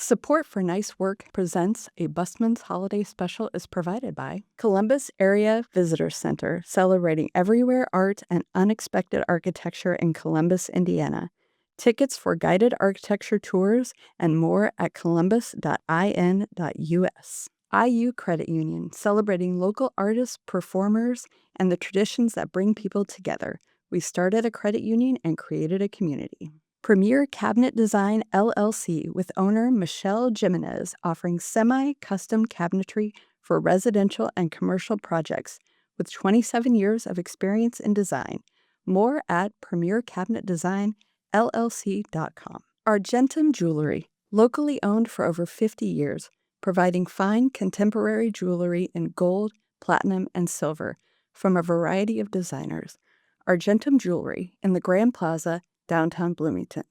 Support for Nice Work Presents a Busman's Holiday Special is provided by Columbus Area Visitor Center, celebrating everywhere art and unexpected architecture in Columbus, Indiana. Tickets for guided architecture tours and more at columbus.in.us. IU Credit Union, celebrating local artists, performers, and the traditions that bring people together. We started a credit union and created a community. Premier Cabinet Design LLC with owner Michelle Jimenez, offering semi-custom cabinetry for residential and commercial projects with 27 years of experience in design. More at premiercabinetdesignllc.com. Argentum Jewelry, locally owned for over 50 years, providing fine contemporary jewelry in gold, platinum, and silver from a variety of designers. Argentum Jewelry in the Grand Plaza, downtown Bloomington,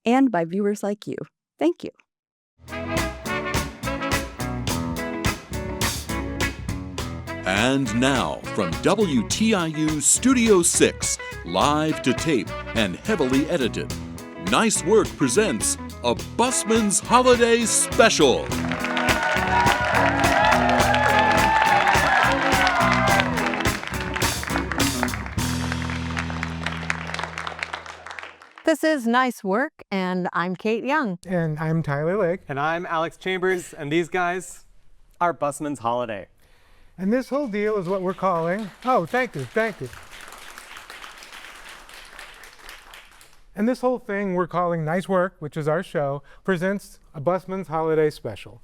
and by viewers like you. Thank you. And now, from WTIU Studio 6, live to tape and heavily edited, Nice Work presents a Busman's Holiday Special. This is Nice Work, and I'm Kate Young. And I'm Tyler Lake. And I'm Alex Chambers, and these guys are Busman's Holiday. And this whole deal is what we're calling, thank you. And this whole thing we're calling Nice Work, which is our show, presents a Busman's Holiday Special.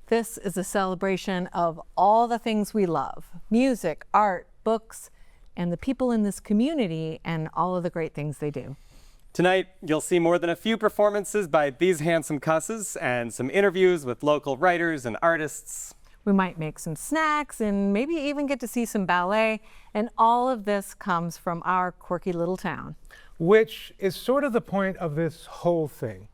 This is a celebration of all the things we love: music, art, books, and the people in this community and all of the great things they do. Tonight, you'll see more than a few performances by these handsome cusses and some interviews with local writers and artists. We might make some snacks and maybe even get to see some ballet, and all of this comes from our quirky little town. Which is sort of the point of this whole thing,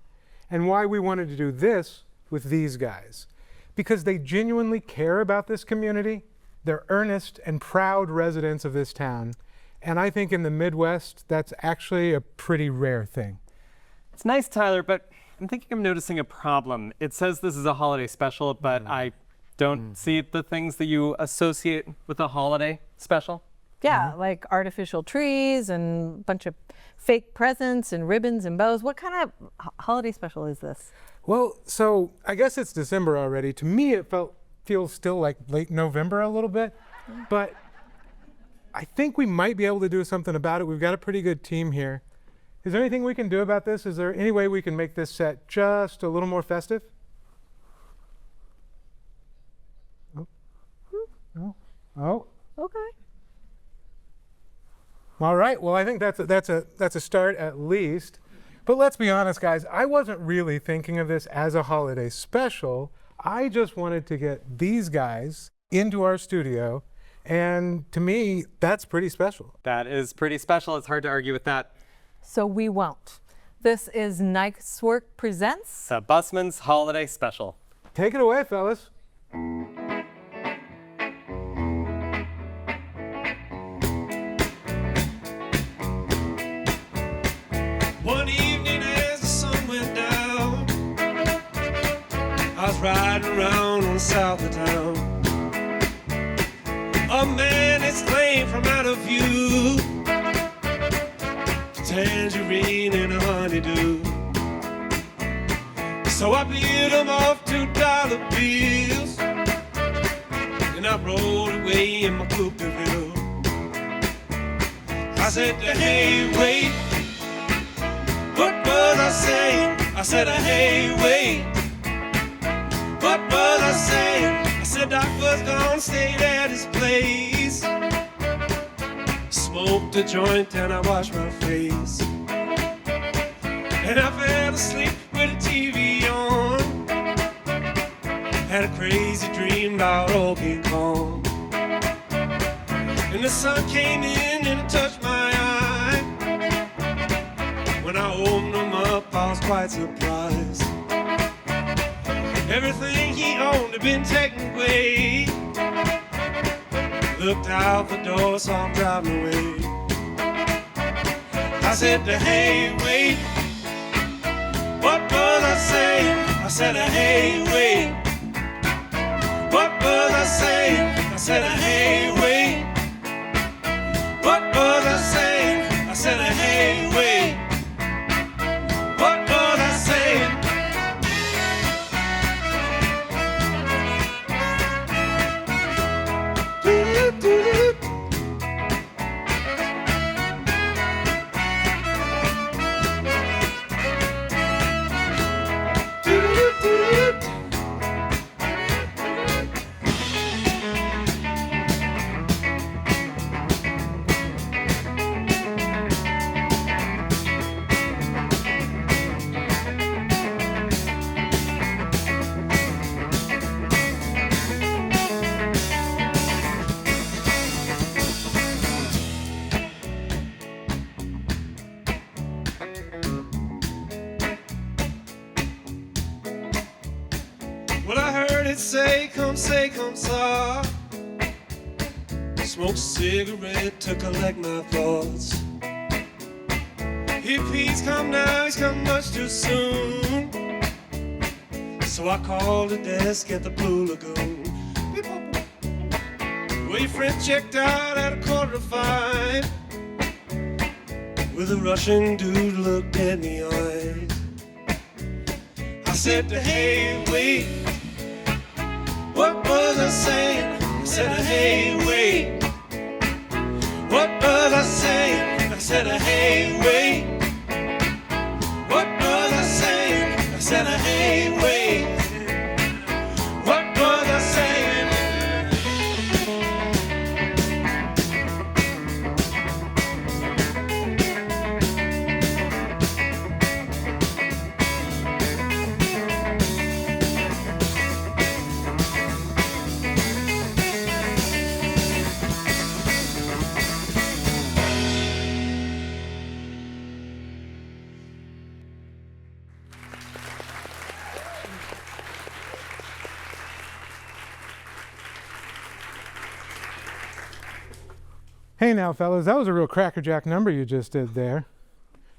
and why we wanted to do this with these guys. Because they genuinely care about this community, they're earnest and proud residents of this town, and I think in the Midwest, that's actually a pretty rare thing. It's nice, Tyler, but I'm thinking I'm noticing a problem. It says this is a holiday special, but I don't see the things that you associate with a holiday special. Yeah, like artificial trees and a bunch of fake presents and ribbons and bows. What kind of holiday special is this? Well, so I guess it's December already. To me, it feels still like late November a little bit, but I think we might be able to do something about it. We've got a pretty good team here. Is there anything we can do about this? Is there any way we can make this set just a little more festive? Oh. Okay. All right. Well, I think that's a start at least. But let's be honest, guys. I wasn't really thinking of this as a holiday special. I just wanted to get these guys into our studio. And to me, that's pretty special. That is pretty special. It's hard to argue with that. So we won't. This is Nice Work Presents The Busman's Holiday Special. Take it away, fellas. One evening as the sun went down, I was riding around on the south of town. A man exclaimed from out of view, tangerine and a honeydew. So I beat him off $2 bills, and I rode away in my coupe de ville. I said, hey, wait, what was I saying? I said, hey, wait, what was I saying? I said Doc was gonna stay at his place. Smoked a joint and I washed my face, and I fell asleep with the TV on. Had a crazy dream about old King Kong, and the sun came in and it touched my eye. When I opened them up, I was quite surprised. Everything he owned had been taken away. Looked out the door, saw him driving away. I said, hey, wait, what was I saying? I I said, hey, wait. What was I saying? I said, hey, wait. What was I saying? I said, hey, wait. What was I saying? Well, I heard it say, come saw. Smoked a cigarette to collect my thoughts. If he's come now, he's come much too soon. So I called the desk at the Blue Lagoon. Well, your friend checked out at 4:45 with a Russian dude looked at me eyes. I said to hey, wait. What was I saying? I said, hey, wait. What was I saying? I said, hey, wait. What was I saying? I said, hey, wait. What was I saying? Hey now, fellas, that was a real crackerjack number you just did there.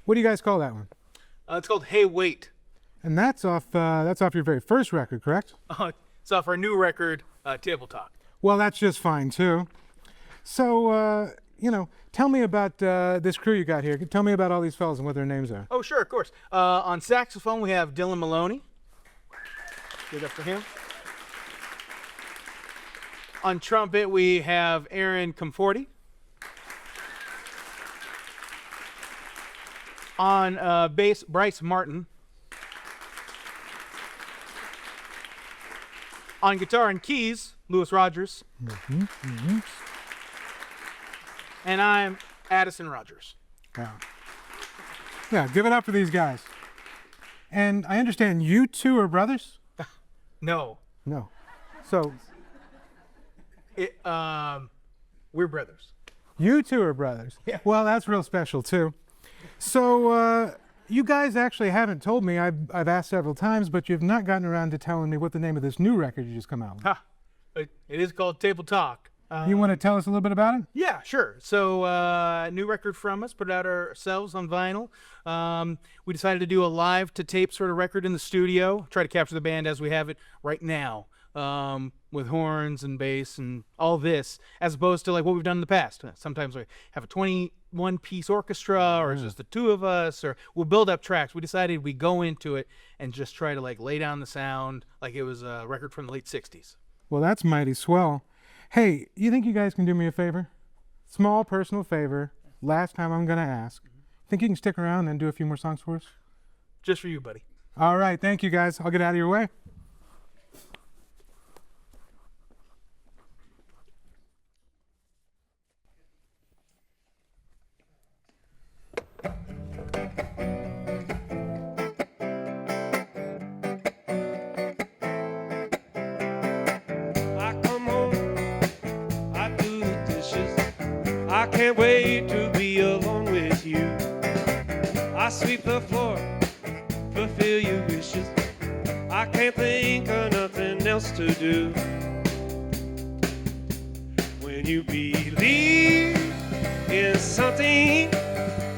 What do you guys call that one? It's called Hey Wait. And that's off your very first record, correct? It's off our new record, Table Talk. Well, that's just fine too. So, tell me about this crew you got here. Tell me about all these fellas and what their names are. Oh, sure, of course. On saxophone, we have Dylan Maloney. Give it up for him. On trumpet, we have Aaron Comforti. On bass, Bryce Martin. On guitar and keys, Lewis Rogers. And I'm Addison Rogers. Wow. Yeah, give it up for these guys. And I understand you two are brothers? No, No. So, we're brothers. you two are brothers? Yeah. Well, that's real special too. So, you guys actually haven't told me, I've asked several times, but you've not gotten around to telling me what the name of this new record you just come out with. Ha! It is called Table Talk. You want to tell us a little bit about it? Yeah, sure. So, new record from us, put it out ourselves on vinyl. We decided to do a live to tape sort of record in the studio, try to capture the band as we have it right now, with horns and bass and all this, as opposed to like what we've done in the past. Sometimes we have a 21-piece orchestra, or it's just the two of us, or we'll build up tracks. We decided we go into it and just try to like lay down the sound like it was a record from the late 60s. Well, that's mighty swell. Hey, you think you guys can do me a favor? Small personal favor. Last time I'm going to ask. Think you can stick around and do a few more songs for us? Just for you, buddy. All right, thank you guys. I'll get out of your way. I come home, I do the dishes. I can't wait to be alone with you. I sweep the floor, fulfill your wishes. I can't think of nothing else to do. When you believe in something,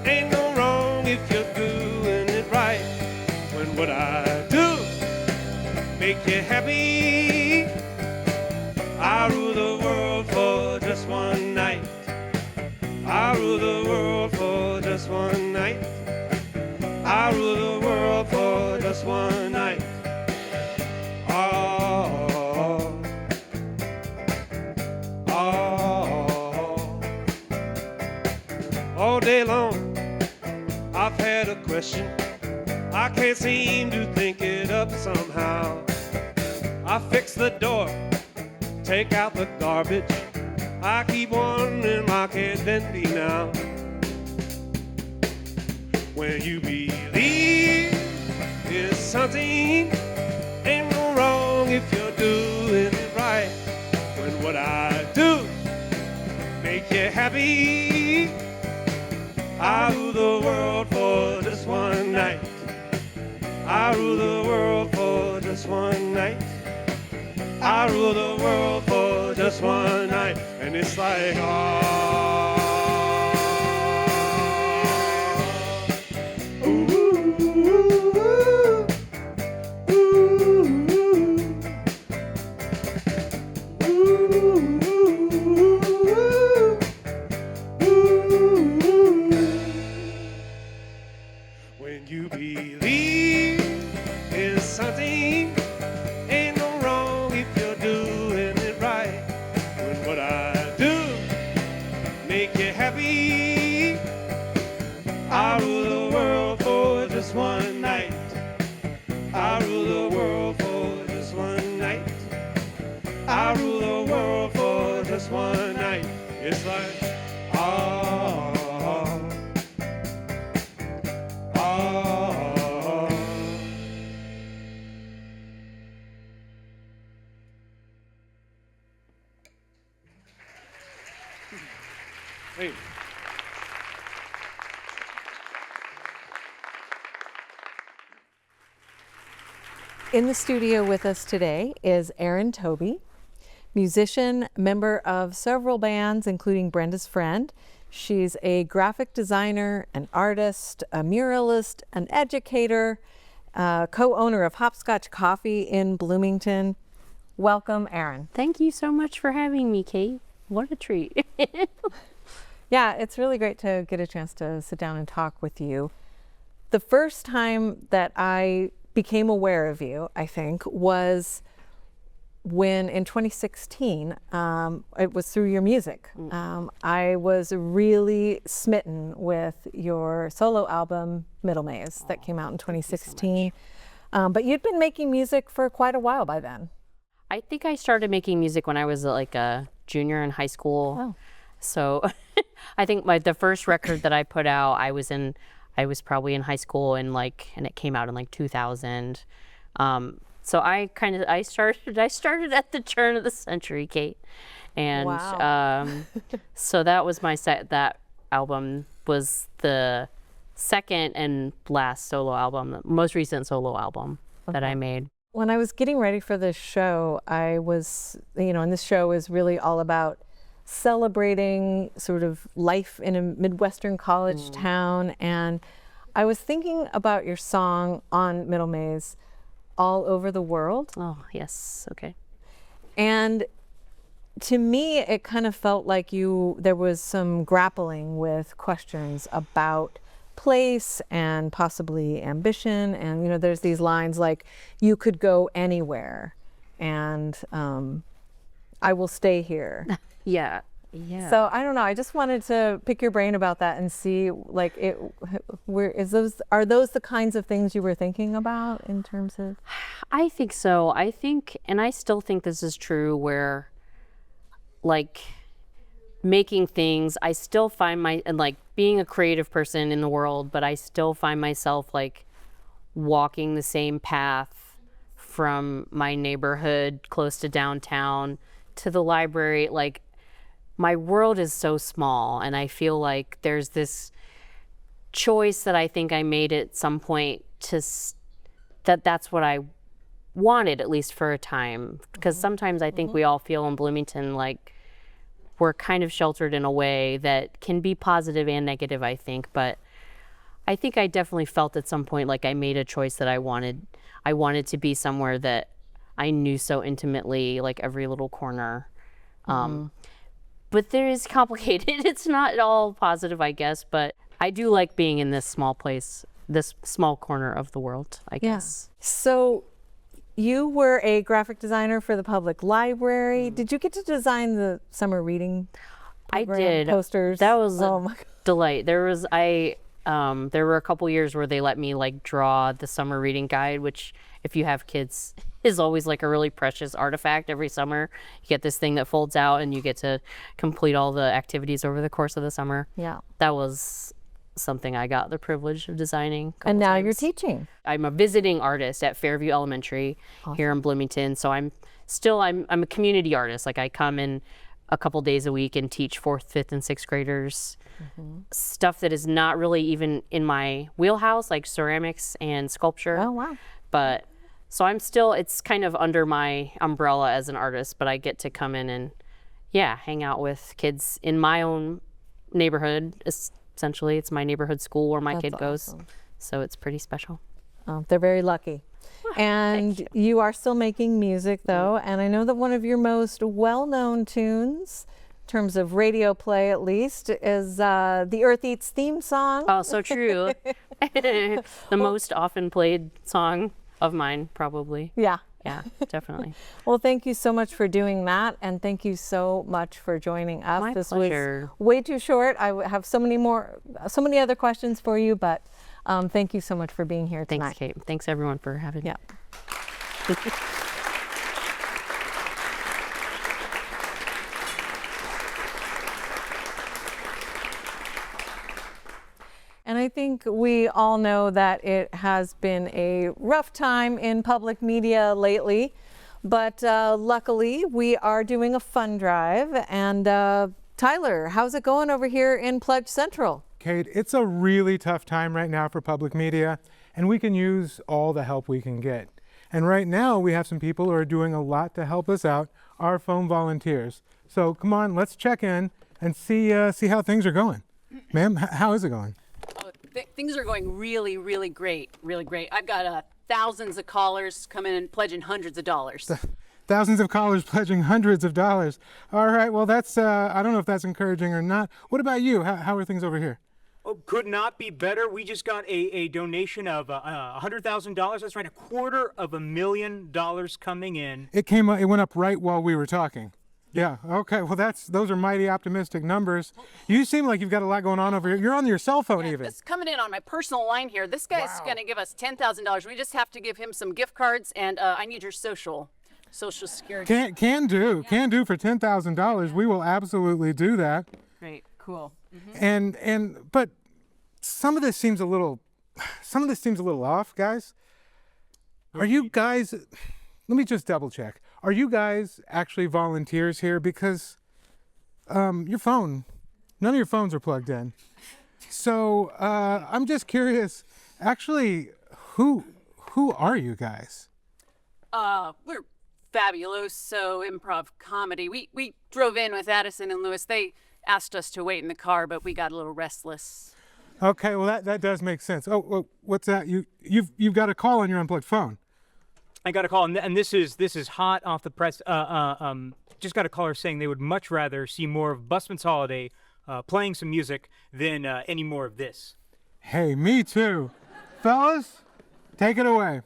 ain't no wrong if you're doing it right. When what I do make you happy. I rule the world for just one night. I rule the world for just one night. I rule the world for just one night. Oh, oh, all day long I've had a question. I can't seem to think it up somehow. I fix the door, take out the garbage. I keep wondering why can't that be now? When you believe in something, ain't no wrong if you're doing it right. When what I do make you happy, I rule the world for just one night. I rule the world for just one night. I rule the world for just one night. And it's like, oh, ooh, ooh, ooh, ooh. When you believe in something, ain't no wrong if you're doing it right. When what I do make you happy, I rule the world for just one night. I rule the world for just one night. I rule the world for just one night. It's like, oh, oh. Hey. In the studio with us today is Erin Toby, musician, member of several bands, including Brenda's Friend. She's a graphic designer, an artist, a muralist, an educator, co-owner of Hopscotch Coffee in Bloomington. Welcome, Erin. Thank you so much for having me, Kate. What a treat. Yeah, it's really great to get a chance to sit down and talk with you. The first time that I became aware of you, I think, was when in 2016, it was through your music. I was really smitten with your solo album, Middle Maze, that came out in 2016. But you'd been making music for quite a while by then. I think I started making music when I was like a junior in high school. Oh. So I think the first record that I put out, I was probably in high school and it came out in like 2000. So I started at the turn of the century, Kate. And Wow. so that was that album was the second and last solo album, the most recent solo album that I made. When I was getting ready for this show, I was, and this show is really all about celebrating sort of life in a Midwestern college town. And I was thinking about your song on Middle Maze, All Over the World. Oh, yes. Okay. And to me, it kind of felt like there was some grappling with questions about place and possibly ambition. And, there's these lines like, you could go anywhere and I will stay here. Yeah. Yeah. So I don't know. I just wanted to pick your brain about that and see, are those the kinds of things you were thinking about in terms of? I think so. I think, and I still think this is true, where making things, I still find being a creative person in the world, but I still find myself walking the same path from my neighborhood close to downtown to the library. My world is so small, and I feel like there's this choice that I think I made at some point that's what I wanted, at least for a time. Because sometimes I think we all feel in Bloomington like we're kind of sheltered in a way that can be positive and negative, I think. But I think I definitely felt at some point like I made a choice that I wanted to be somewhere that I knew so intimately, like every little corner. But there is complicated. It's not all positive, I guess, but I do like being in this small place, this small corner of the world, I guess. So you were a graphic designer for the public library. Did you get to design the summer reading program, I did. posters? That was oh a my God. delight. There were a couple years where they let me like draw the summer reading guide, which if you have kids is always like a really precious artifact every summer. You get this thing that folds out and you get to complete all the activities over the course of the summer. Yeah. That was something I got the privilege of designing. A couple And now you're times. teaching. I'm a visiting artist at Fairview Elementary here in Bloomington. So I'm a community artist. Like I come in a couple days a week and teach 4th, 5th, and 6th graders stuff that is not really even in my wheelhouse, like ceramics and sculpture. Oh, wow. But so it's kind of under my umbrella as an artist, but I get to come in and hang out with kids in my own neighborhood. Essentially, it's my neighborhood school where my kid goes. Awesome. So it's pretty special. They're very lucky. And you are still making music, though. And I know that one of your most well-known tunes, in terms of radio play at least, is the Earth Eats theme song. Oh, so true. The most often played song of mine, probably. Yeah. Yeah, definitely. Well, thank you so much for doing that. And thank you so much for joining us. My this pleasure. was way too short. Have so many other questions for you, but thank you so much for being here tonight. Thanks, Kate. Thanks, everyone, for having me. Yeah. And I think we all know that it has been a rough time in public media lately, but luckily we are doing a fund drive. And Tyler, how's it going over here in Pledge Central? Kate, it's a really tough time right now for public media, and we can use all the help we can get. And right now we have some people who are doing a lot to help us out, our phone volunteers. So come on, let's check in and see how things are going. Ma'am, how is it going? Things are going really, really great, really great. I've got thousands of callers coming and pledging hundreds of dollars. Thousands of callers pledging hundreds of dollars. All right, well that's, I don't know if that's encouraging or not. What about you? How are things over here? Oh, could not be better. We just got a donation of $100,000. That's right, $250,000 coming in. It went up right while we were talking. Yeah, okay, well those are mighty optimistic numbers. You seem like you've got a lot going on over here. You're on your cell phone even. This coming in on my personal line here. This guy's going to give us $10,000. We just have to give him some gift cards, and I need your social security. Can do for $10,000. We will absolutely do that. Great, cool. Mm-hmm. But some of this seems a little off, guys. Are you guys? Let me just double check. Are you guys actually volunteers here? Because your phone, none of your phones are plugged in. So I'm just curious. Actually, who are you guys? We're Fabuloso Improv Comedy. We drove in with Addison and Lewis. They asked us to wait in the car, but we got a little restless. Okay, well that does make sense. Oh, well, what's that? You've got a call on your unplugged phone. I got a call, and this is hot off the press. Just got a caller saying they would much rather see more of Busman's Holiday playing some music than any more of this. Hey, me too. Fellas, take it away.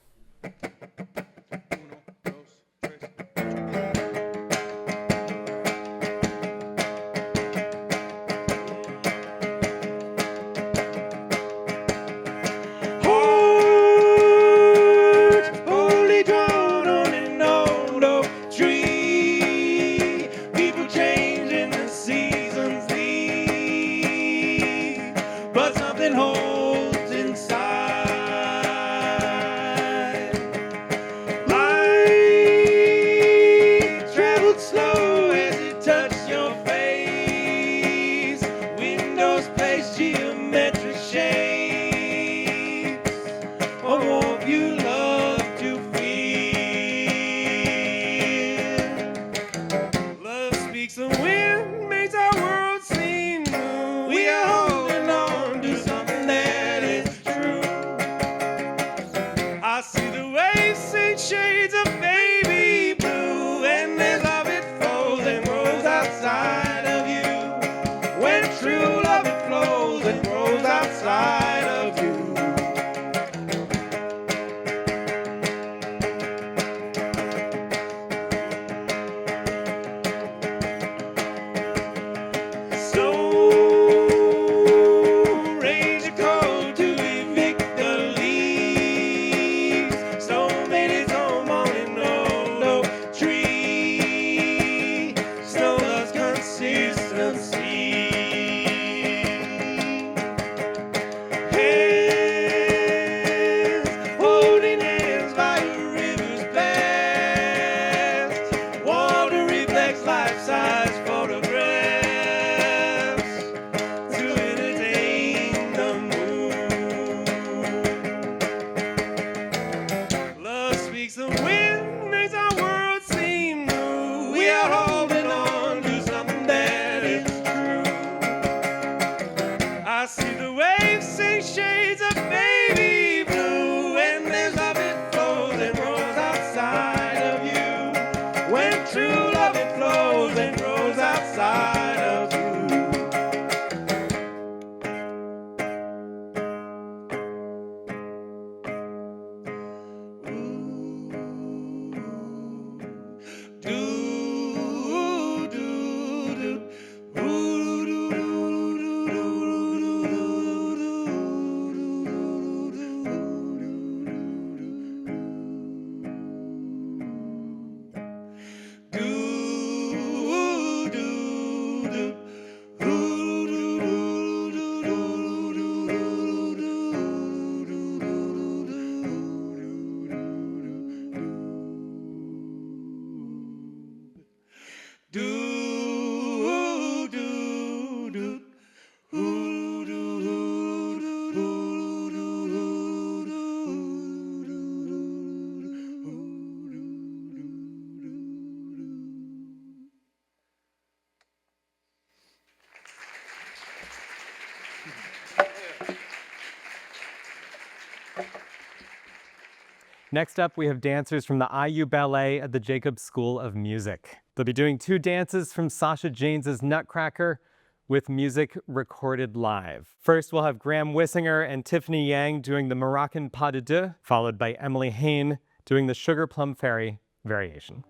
Next up, we have dancers from the IU Ballet at the Jacobs School of Music. They'll be doing 2 dances from Sasha Janes's Nutcracker with music recorded live. First, we'll have Graham Wissinger and Tiffany Yang doing the Moroccan Pas de Deux, followed by Emily Hain doing the Sugar Plum Fairy variation.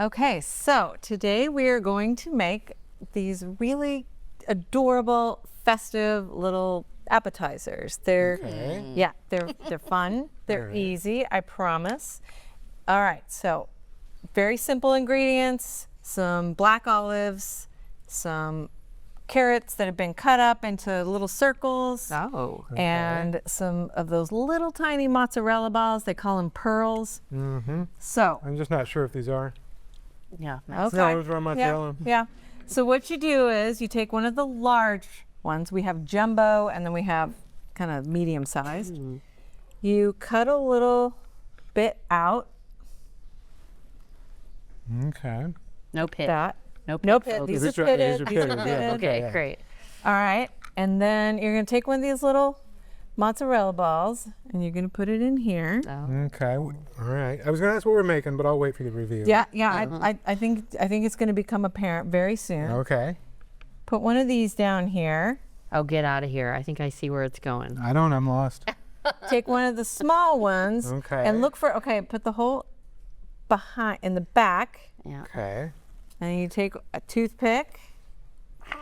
Okay, so today we are going to make these really adorable, festive little appetizers. They're they're fun. They're easy, I promise. All right, so very simple ingredients: some black olives, some carrots that have been cut up into little circles. Oh. And some of those little tiny mozzarella balls. They call them pearls. So I'm just not sure if these are. Yeah. okay. No, those are mozzarella. Yeah. So what you do is you take one of the large ones. We have jumbo, and then we have kind of medium sized. You cut a little bit out. Okay. No pit. That. No pit. No pit. Okay. These are These are pitted. pitted, These are yeah. pitted. Okay, yeah. great. All right. And then you're going to take one of these little mozzarella balls, and you're going to put it in here. Okay. All right. I was going to ask what we're making, but I'll wait for the review. Yeah. I think it's going to become apparent very soon. Okay. Put one of these down here. Oh, get out of here. I think I see where it's going. I don't. I'm lost. Take one of the small ones. Okay. And look for, put the hole in the back. Yeah. Okay. And you take a toothpick.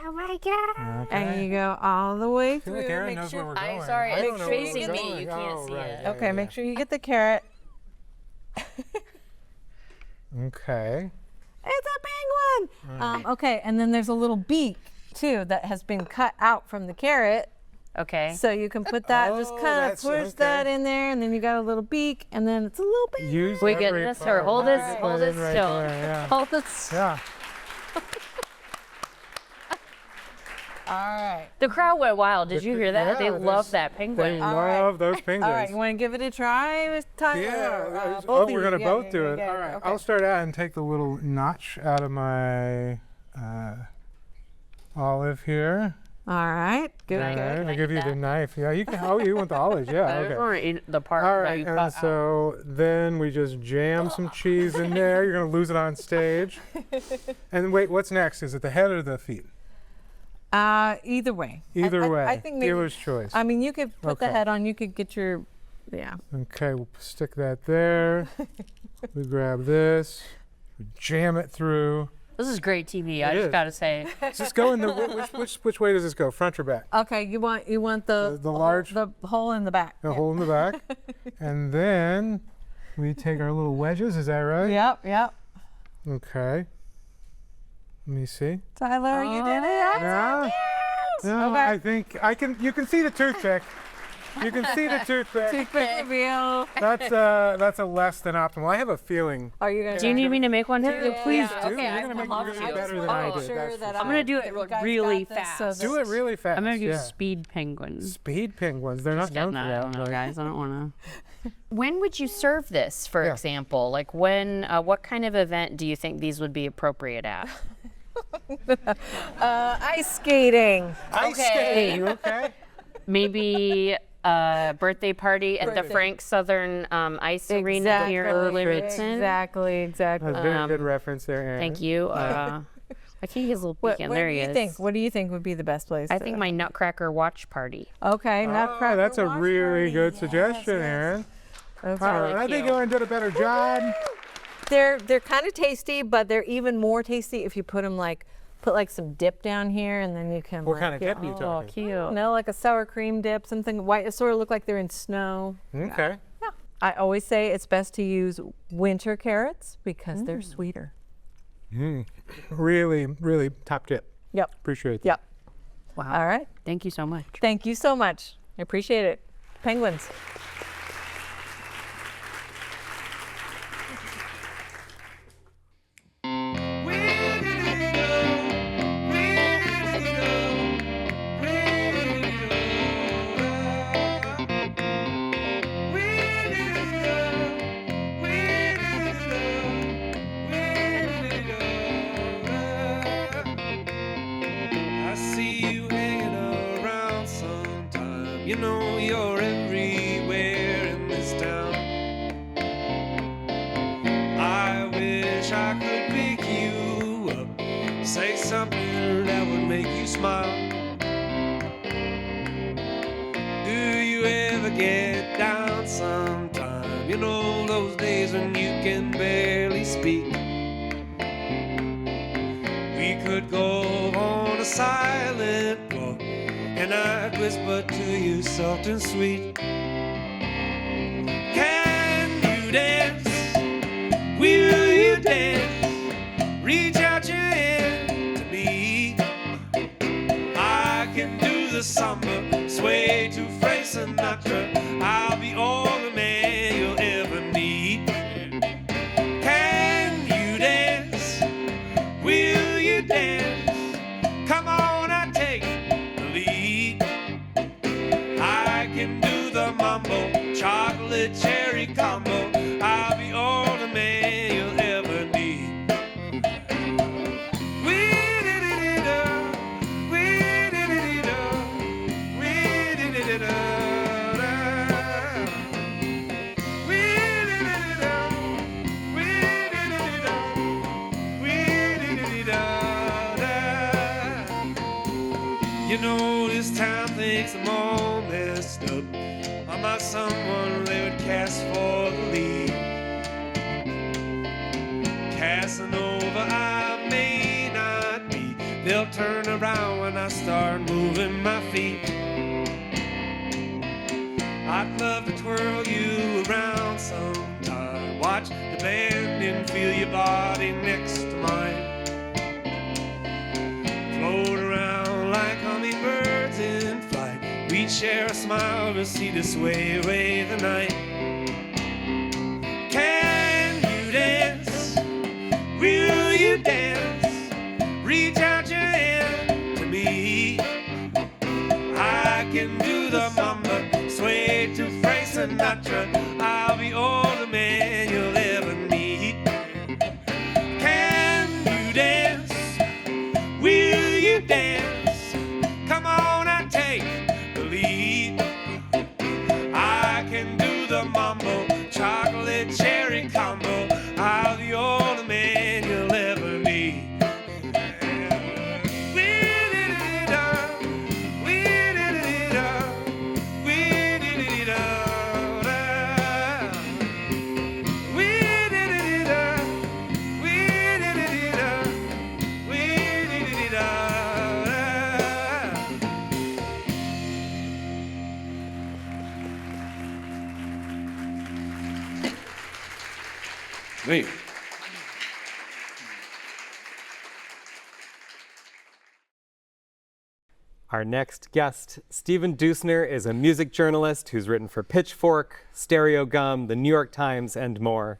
Oh my God. And you go all the way I feel through. like Aaron Make knows sure- where we're going. I'm sorry, I it's don't know where we're facing me. going. You can't Oh, see right. it. Yeah, Okay, yeah. make sure you get the carrot. Okay. It's a penguin. Okay, and then there's a little beak too that has been cut out from the carrot. Okay. So you can put that, just Oh, kind of that's push okay. that in there, and then you got a little beak, and then it's a little bit. Use We get every this, part. or hold this, Put hold it this in right still. there, yeah. Hold this. Yeah. All right. The crowd went wild. Did you hear that? Yeah, They there's- love that They penguin. love those penguins. All right, you want to give it a try with Tyler? Yeah. Both of we're gonna you. both Yeah, do yeah, it. yeah, All right. okay. I'll start out and take the little notch out of my olive here. All right. Good. All Good. right. I'll like give you the that. knife. Yeah, you can. Oh, you want the olives? Yeah. I just Okay. want to eat the part All that right, you and cut out. so then we just jam some cheese in there. You're gonna lose it on stage. And wait, what's next? Is it the head or the feet? Either way. Either way. I think maybe. Dealer's choice. I mean, you could put the Okay. head on. You could get your. Yeah. Okay, we'll stick that there. We grab this. We jam it through. This is great TV. I It just is. gotta say. Does this go in the which way does this go? Front or back? Okay. You want the large- the hole in the back. A hole in the back. And then we take our little wedges. Is that right? Yep. Yep. Okay. Let me see. Tyler, you did it. Yeah. No, Okay. I think I can. You can see the toothpick. You can see the toothpick. Toothpick reveal. That's a less than optimal. I have a feeling. Are you gonna? Do you need me to make one too? Yeah, Please yeah. do. Okay, You're I gonna would make love it to. better than I Oh, did. sure that's for that sure. I'm gonna do that it you guys really got this, so fast. Do it really fast. I'm gonna do yeah. speed penguins. Speed penguins. They're not known No, for I don't that. know, but- guys. I don't want to. When would you serve this, for Yeah. example? Like when? What kind of event do you think these would be appropriate at? Ice skating. Ice skating. Okay. Maybe a birthday party at the Birthday. Frank Southern Ice Arena here in Bloomington. Exactly. Exactly. That's a very good reference there, Aaron. Thank you. I can't get his little What, peek in. what There do he you is. think? What do you think would be the best place? I to- think my Nutcracker watch party. Okay, Nutcracker. That's a watch really party. good Yes, suggestion, yes. Aaron. That's All really right, I think cute. Aaron did a better job. They're kind of tasty, but they're even more tasty if you put like some dip down here, and then you can. What like, kind of get- dip are you Oh, talking? cute. No, like a sour cream dip, something white. It sort of look like they're in snow. Okay. I always say it's best to use winter carrots because they're sweeter. Really, really top tip. Yep. Appreciate that. Yep. Wow. All right. Thank you so much. Thank you so much. I appreciate it. Penguins. I see you hanging around sometime. You know you're everywhere in this town. I wish I could pick you up, say something that would make you smile. Do you ever get down sometime? You know those days when you can barely speak. could go on a silent walk, and I'd whisper to you soft and sweet. Can you dance? Will you dance? Reach out your hand to me. I can do the samba, sway to Frank Sinatra. I'll be all the man you'll ever need. Can you dance? Will you dance? Come on, I take the lead. I can do the mambo, chocolate cherry combo. I'll be all the man you'll ever need. You know this town thinks I'm all messed up. I'm not someone they would cast for the lead. Casanova I may not be. They'll turn around when I start moving my feet. I'd love to twirl you around sometime. Watch the band and feel your body next to mine. Float around like hummingbirds in flight. We'd share a smile to see this way away the night. Can you dance? Will you dance? Reach out your hand to me. I can do the mamba, sway to Frank Sinatra. I'll be all the man you'll ever need. Can you dance? Will you dance? Come on, I take the lead. I can do the mambo, chocolate cherry combo. I'll be all the man you'll ever need. Me. Our next guest, Stephen Dusner, is a music journalist who's written for Pitchfork, Stereo Gum, The New York Times, and more.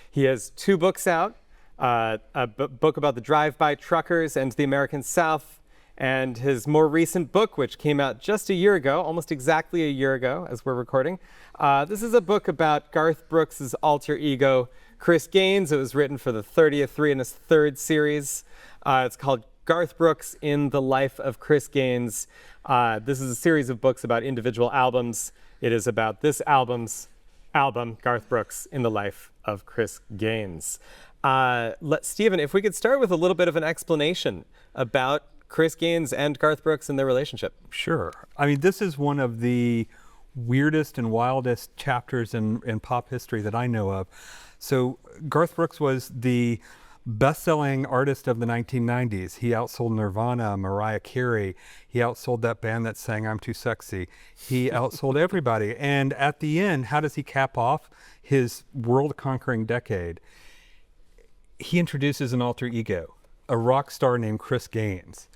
He has 2 books out, a book about the drive-by truckers and the American South, and his more recent book, which came out just a year ago, almost exactly a year ago as we're recording. This is a book about Garth Brooks' alter ego, Chris Gaines. It was written for the 30th in his 3rd series. It's called Garth Brooks in the Life of Chris Gaines. This is a series of books about individual albums. It is about this album, Garth Brooks in the Life of Chris Gaines. Stephen, if we could start with a little bit of an explanation about Chris Gaines and Garth Brooks and their relationship. Sure. I mean, this is one of the weirdest and wildest chapters in pop history that I know of. So Garth Brooks was the best-selling artist of the 1990s. He outsold Nirvana, Mariah Carey. He outsold that band that sang I'm Too Sexy. He outsold everybody. And at the end, how does he cap off his world-conquering decade? He introduces an alter ego, a rock star named Chris Gaines.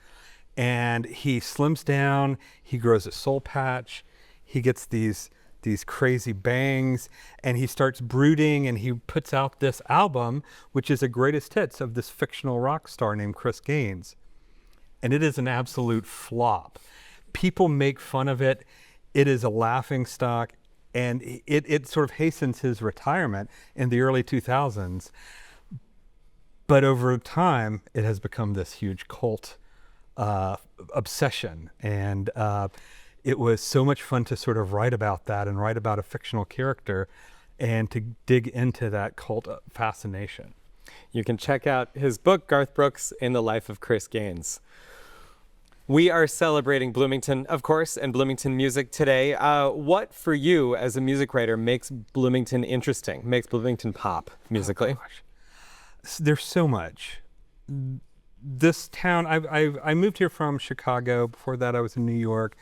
And he slims down, he grows a soul patch, he gets these crazy bangs, and he starts brooding, and he puts out this album, which is a greatest hits of this fictional rock star named Chris Gaines. And it is an absolute flop. People make fun of it. It is a laughing stock, and it sort of hastens his retirement in the early 2000s. But over time, it has become this huge cult obsession. And it was so much fun to sort of write about that and write about a fictional character and to dig into that cult fascination. You can check out his book, Garth Brooks in the Life of Chris Gaines. We are celebrating Bloomington, of course, and Bloomington music today. What, for you as a music writer, makes Bloomington interesting, makes Bloomington pop musically? Oh, gosh. There's so much. this town, I moved here from Chicago. Before that, I was in New York.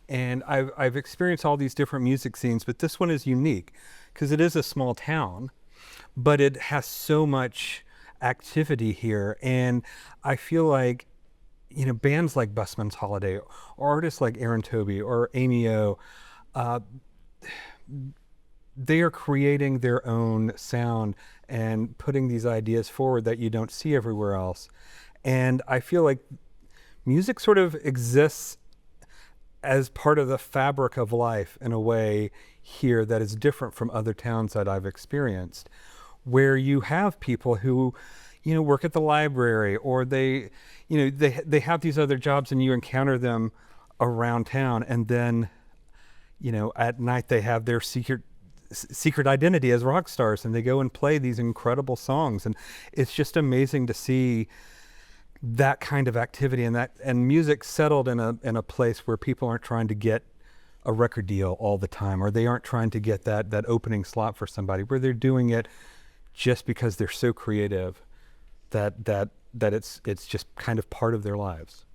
And I've experienced all these different music scenes, but this one is unique because it is a small town, but it has so much activity here. And I feel like, you know, bands like Busman's Holiday, or artists like Aaron Toby or Amy O, they are creating their own sound and putting these ideas forward that you don't see everywhere else. And I feel like music sort of exists as part of the fabric of life in a way here that is different from other towns that I've experienced, where you have people who, you know, work at the library, or they, you know, they have these other jobs, and you encounter them around town, and then, you know, at night they have their secret identity as rock stars, and they go and play these incredible songs, and it's just amazing to see that kind of activity and music settled in a place where people aren't trying to get a record deal all the time, or they aren't trying to get that opening slot for somebody, where they're doing it just because they're so creative that it's just kind of part of their lives.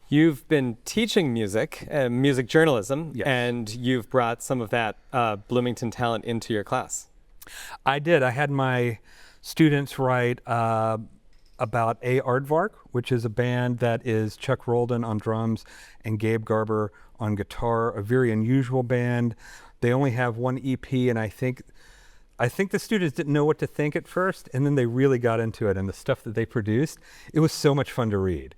You've been teaching music, music journalism, Yes. and you've brought some of that Bloomington talent into your class. I did. I had my students write about A. Aardvark, which is a band that is Chuck Roldan on drums and Gabe Garber on guitar, a very unusual band. They only have one EP, and I think the students didn't know what to think at first, and then they really got into it, and the stuff that they produced, it was so much fun to read,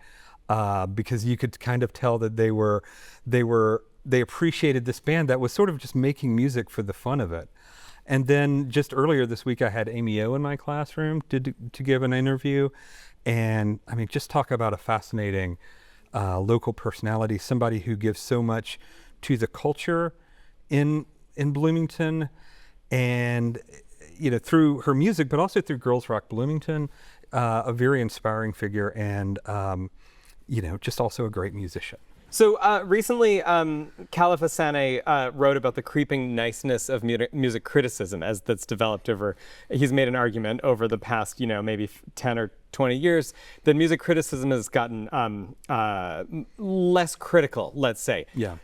because you could kind of tell that they appreciated this band that was sort of just making music for the fun of it. And then just earlier this week, I had Amy O in my classroom to give an interview. And I mean, just talk about a fascinating local personality, somebody who gives so much to the culture in Bloomington, and, you know, through her music, but also through Girls Rock Bloomington, a very inspiring figure, and, you know, just also a great musician. So recently, Khalif Hassaneh wrote about the creeping niceness of music criticism as that's developed over. He's made an argument over the past, you know, maybe 10 or 20 years that music criticism has gotten less critical, let's say. Yeah.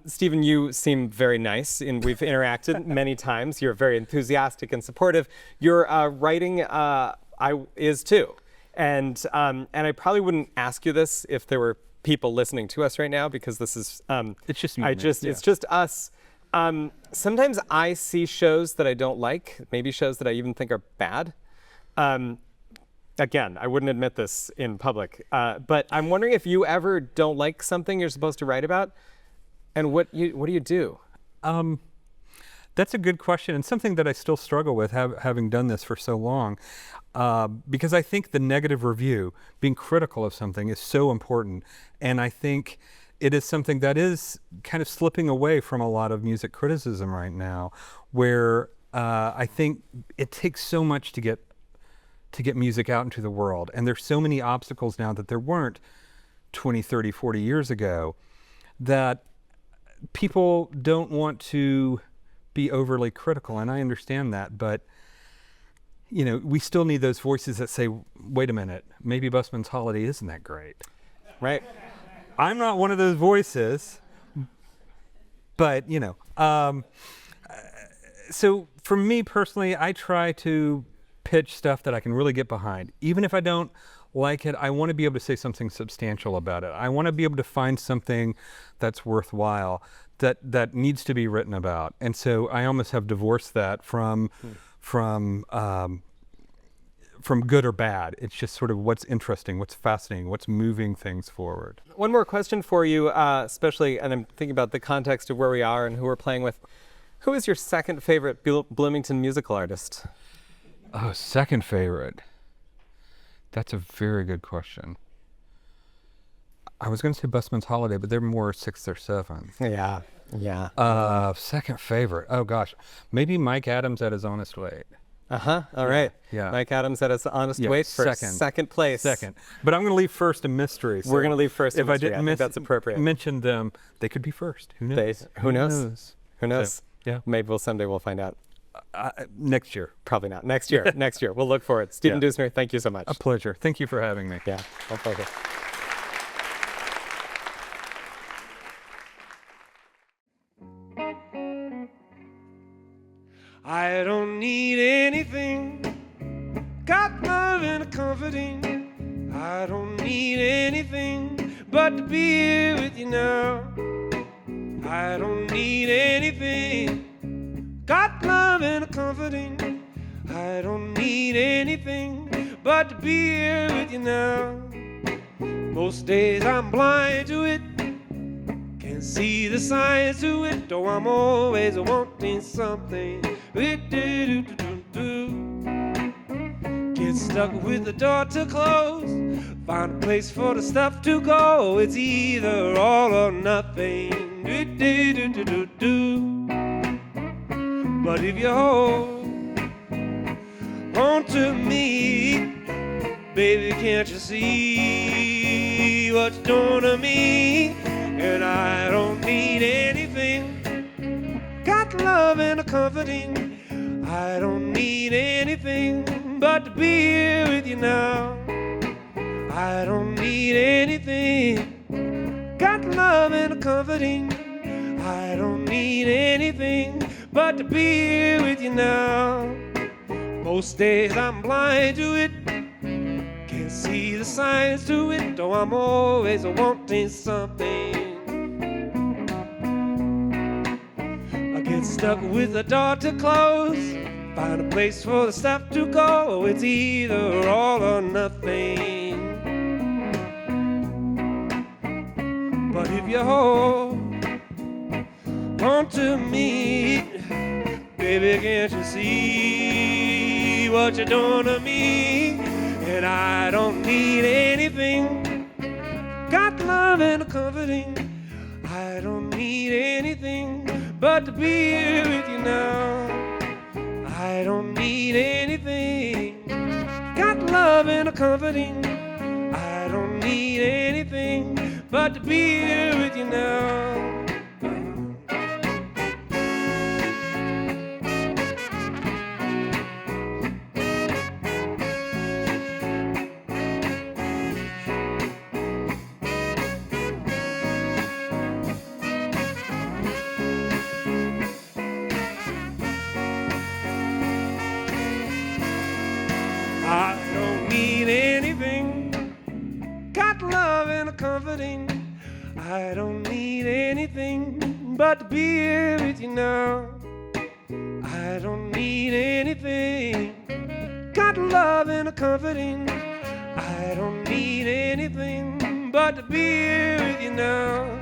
Stephen, you seem very nice, and we've interacted many times. You're very enthusiastic and supportive. Your writing is too, and I probably wouldn't ask you this if there were people listening to us right now, because this is it's just me. It's just us. Sometimes I see shows that I don't like, maybe shows that I even think are bad. Again, I wouldn't admit this in public, but I'm wondering if you ever don't like something you're supposed to write about, and what do you do? That's a good question, and something that I still struggle with, having done this for so long, because I think the negative review, being critical of something, is so important, and I think it is something that is kind of slipping away from a lot of music criticism right now, where I think it takes so much to get music out into the world, and there's so many obstacles now that there weren't 20, 30, 40 years ago, that people don't want to be overly critical, and I understand that, but, you know, we still need those voices that say, wait a minute, maybe Busman's Holiday isn't that great. Right. I'm not one of those voices, but, you know. So for me personally, I try to pitch stuff that I can really get behind. Even if I don't like it, I want to be able to say something substantial about it. I want to be able to find something that's worthwhile, that needs to be written about. And so I almost have divorced that from good or bad. It's just sort of what's interesting, what's fascinating, what's moving things forward. One more question for you, especially, and I'm thinking about the context of where we are and who we're playing with. Who is your second favorite Bloomington musical artist? Oh, second favorite. That's a very good question. I was going to say Busman's Holiday, but they're more 6th or 7th. Yeah. Second favorite. Oh gosh, maybe Mike Adams at his Honest Weight. All right. Yeah. Mike Adams at his Honest Weight for second place. Second. But I'm going to leave first a mystery. So we're going to leave first. If I didn't that's appropriate. mention them, they could be first. Who knows? Who knows? Who knows? So, yeah. Maybe someday we'll find out. Next year. Probably not. Next year. Next year. We'll look for it. Stephen Yeah. Dusner, thank you so much. A pleasure. Thank you for having me. Yeah, my pleasure. I don't need anything, got love and comforting. I don't need anything but to be here with you now. I don't need anything, got love and comforting. I don't need anything but to be here with you now. Most days I'm blind to it, can't see the signs to it, though I'm always wanting something. Get stuck with the door to close, find a place for the stuff to go. It's either all or nothing. But if you hold on to me, baby, can't you see what you're doing to me? And I don't need anything, got love and a comforting. I don't need anything but to be here with you now. I don't need anything, got love and a comforting. I don't need anything but to be here with you now. Most days I'm blind to it, can't see the signs to it, though I'm always wanting something. I get stuck with the door to close, find a place for the stuff to go. It's either all or nothing. But if you hold on to me, baby, can't you see what you're doing to me? And I don't need anything, got love and a comforting. I don't need anything but to be here with you now. I don't need anything, got love and a comforting. I don't need anything but to be here with you now. I don't need anything, got love and a comforting. I don't need anything but to be here with you now. I don't need anything, got love and a comforting. I don't need anything but to be here with you now.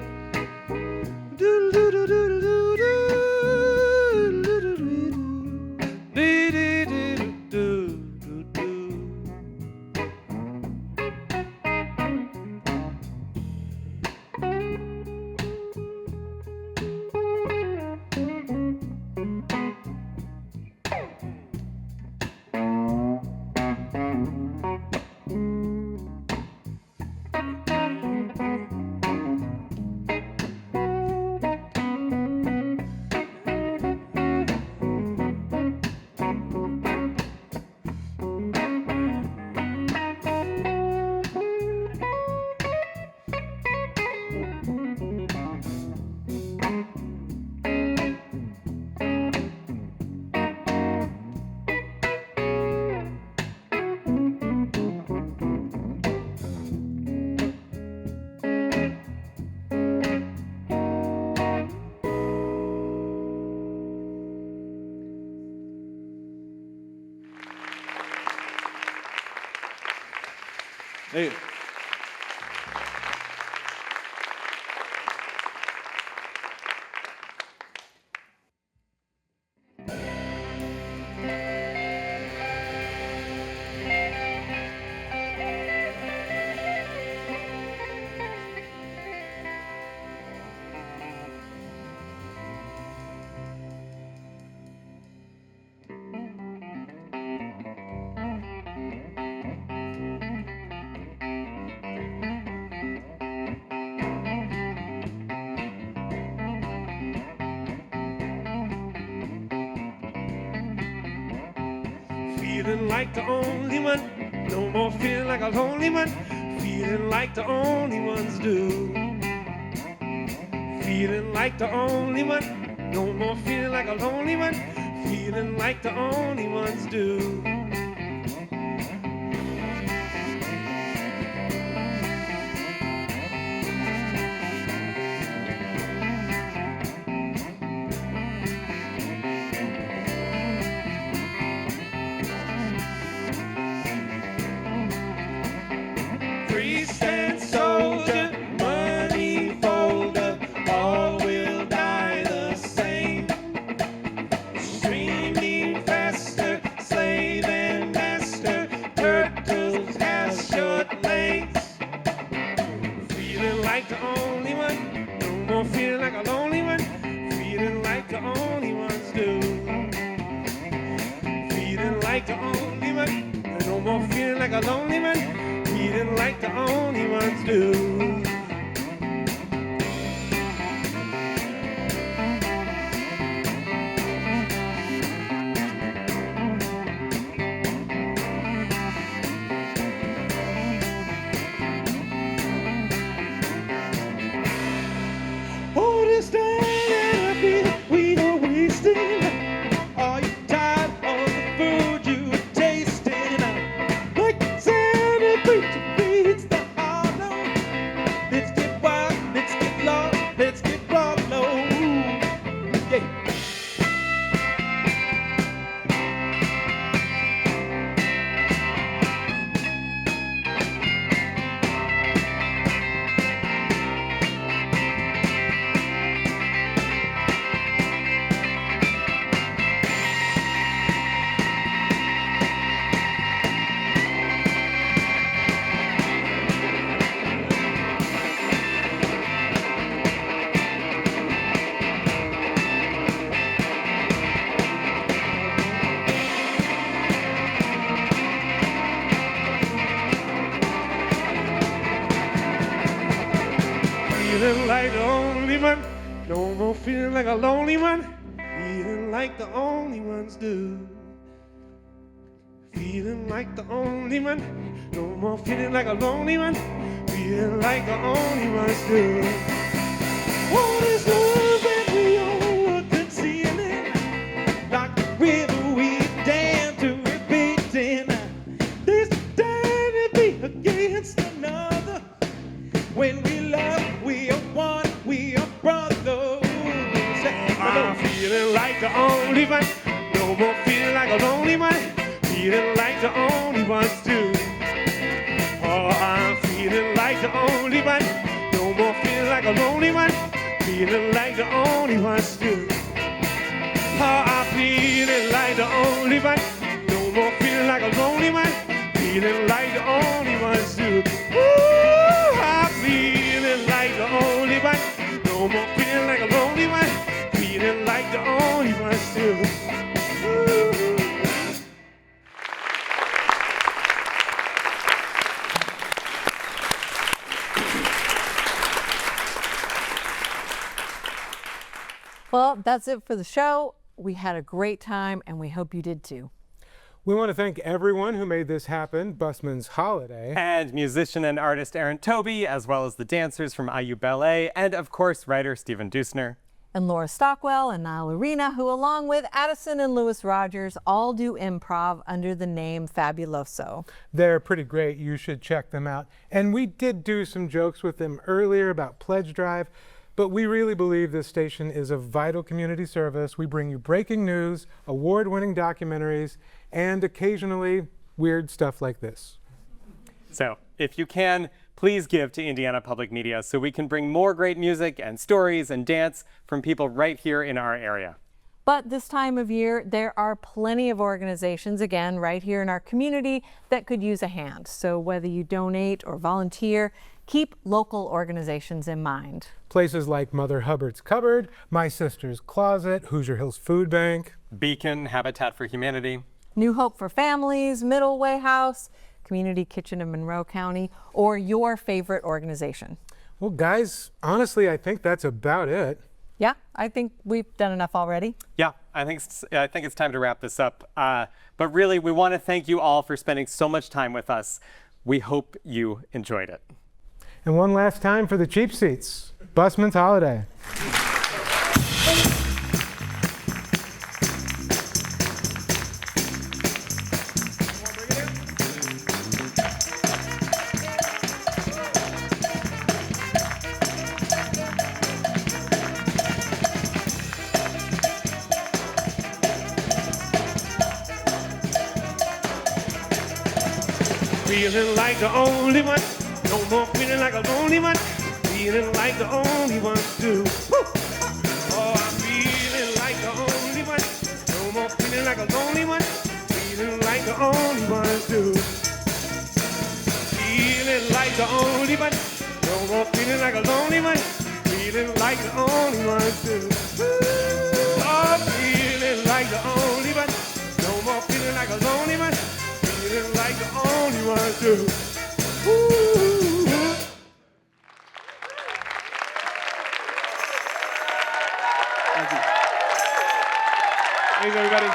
Hey. Feeling like the only one, no more feeling like a lonely one. Feeling like the only ones do. Feeling like the only one, no more feeling like a lonely one. Feeling like the only ones do. Stand soldier, money folder, all will die the same. Streaming faster, slave and master, turtles have short legs. Feeling like the only one, no more feeling like a lonely one. Feeling like the only ones do. Feeling like the only one, no more feeling like a lonely one. Feeling like the only ones do. Oh, this day we are wasting. Are you tired of the food you are tasting? Like Santa preacher feeds the hollow. Let's get wild, let's get lost, let's get brought low. Yeah. Feeling like the only one, no more feeling like a lonely one. Feeling like the only ones do. Feeling like the only one, no more feeling like a lonely one. Feeling like the only ones do. What is love that we all are concealing? Like the river we dance to repeating. This time to be against another. When we love, we are one, we are brothers. I'm feeling like the only one, no more feeling like a lonely one. Feeling like the only ones do. Oh, I'm feeling like the only one, no more feeling like a lonely one. Feeling like the only ones do. Oh, I'm feeling like the only one, no more feeling like a lonely one. Feeling like the only ones do. Ooh, I'm feeling like the only one, no more feeling like a lonely one. Feeling like the only ones do. Ooh. Well, that's it for the show. We had a great time, and we hope you did too. We want to thank everyone who made this happen, Busman's Holiday. And musician and artist Aaron Toby, as well as the dancers from IU Ballet, and of course, writer Stephen Dusner. And Laura Stockwell and Niall Arena, who along with Addison and Lewis Rogers all do improv under the name Fabuloso. They're pretty great. You should check them out. And we did do some jokes with them earlier about Pledge Drive, but we really believe this station is a vital community service. We bring you breaking news, award-winning documentaries, and occasionally weird stuff like this. So, if you can, please give to Indiana Public Media so we can bring more great music and stories and dance from people right here in our area. But this time of year, there are plenty of organizations, again, right here in our community that could use a hand. So whether you donate or volunteer, keep local organizations in mind. Places like Mother Hubbard's Cupboard, My Sister's Closet, Hoosier Hills Food Bank, Beacon, Habitat for Humanity, New Hope for Families, Middle Way House, Community Kitchen in Monroe County, or your favorite organization. Well, guys, honestly, I think that's about it. Yeah, I think we've done enough already. Yeah, I think it's time to wrap this up. But really, we want to thank you all for spending so much time with us. We hope you enjoyed it. And one last time for the cheap seats, Busman's Holiday. Feeling like the only one, no more feeling like a lonely one. Feeling like the only one too. Woo! Oh, I'm feeling like the only one, no more feeling like a lonely one. Feeling like the only one too. Feeling like the only one, no more feeling like a lonely one. Feeling like the only one too. Oh, feeling like the only one, no more feeling like a lonely one. Feeling like the only one too. Ooh. Thank you. Thanks, everybody.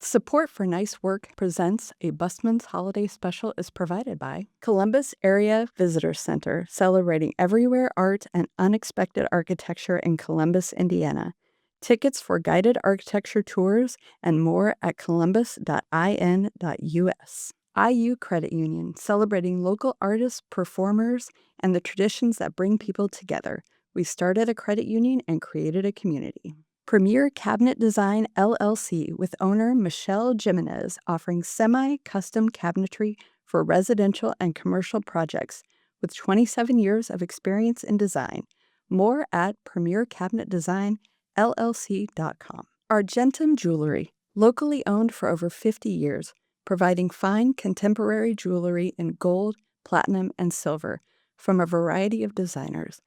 Support for Nice Work Presents a Busman's Holiday Special is provided by Columbus Area Visitor Center, celebrating everywhere art and unexpected architecture in Columbus, Indiana. Tickets for guided architecture tours and more at columbus.in.us. IU Credit Union, celebrating local artists, performers, and the traditions that bring people together. We started a credit union and created a community. Premier Cabinet Design LLC with owner Michelle Jimenez, offering semi-custom cabinetry for residential and commercial projects with 27 years of experience in design. More at premiercabinetdesignllc.com. Argentum Jewelry, locally owned for over 50 years, providing fine contemporary jewelry in gold, platinum, and silver from a variety of designers.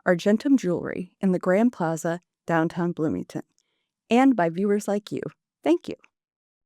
Argentum Jewelry in the Grand Plaza, downtown Bloomington, and by viewers like you. Thank you.